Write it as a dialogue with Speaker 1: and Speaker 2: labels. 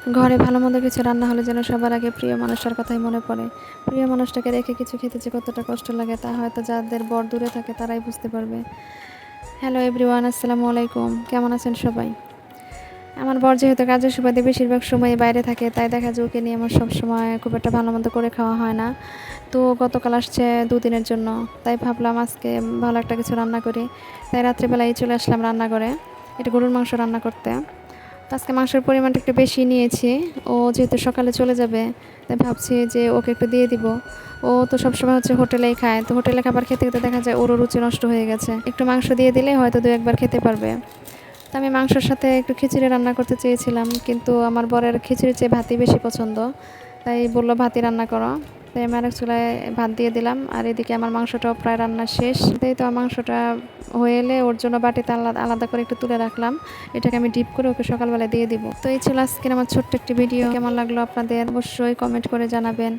Speaker 1: ঘরে ভালো মন্দ কিছু রান্না হলে যেন সবার আগে প্রিয় মানুষটার কথাই মনে পড়ে। প্রিয় মানুষটাকে রেখে কিছু খেতে যে কতটা কষ্ট লাগে তা হয়তো যাদের বর দূরে থাকে তারাই বুঝতে পারবে। হ্যালো এভরিওয়ান, আসসালামু আলাইকুম। কেমন আছেন সবাই? আমার বর যেহেতু কাজের সুবাদে বেশিরভাগ সময় বাইরে থাকে, তাই দেখা যায় ওকে নিয়ে আমার সবসময় খুব একটা ভালো মন্দ করে খাওয়া হয় না। তো গতকাল আসছে দুদিনের জন্য, তাই ভাবলাম আজকে ভালো একটা কিছু রান্না করি। তাই রাত্রেবেলায় চলে আসলাম রান্নাঘরে এটা গরুর মাংস রান্না করতে। তো আজকে মাংসের পরিমাণটা একটু বেশি নিয়েছি। ও যেহেতু সকালে চলে যাবে, তাই ভাবছি যে ওকে একটু দিয়ে দিব। ও তো সবসময় হচ্ছে হোটেলেই খায়, তো হোটেলে খাবার খেতে খেতে দেখা যায় ওরও রুচি নষ্ট হয়ে গেছে। একটু মাংস দিয়ে দিলে হয়তো দু একবার খেতে পারবে। তো আমি মাংসের সাথে একটু খিচুড়ি রান্না করতে চেয়েছিলাম, কিন্তু আমার বরের খিচুড়ির চেয়ে ভাতই বেশি পছন্দ। তাই বললো ভাতই রান্না করো। তাই আমি আরেক চুলায় ভাত দিয়ে দিলাম, আর এদিকে আমার মাংসটাও প্রায় রান্না শেষ। তাই তো মাংসটা হয়ে এলে ওর জন্য বাটিতে আলাদা আলাদা করে একটু তুলে রাখলাম। এটাকে আমি ডিপ করে ওকে সকালবেলা দিয়ে দিব। তো এই ছিল আজকের আমার ছোট্ট একটি ভিডিও। কেমন লাগলো আপনাদের অবশ্যই কমেন্ট করে জানাবেন।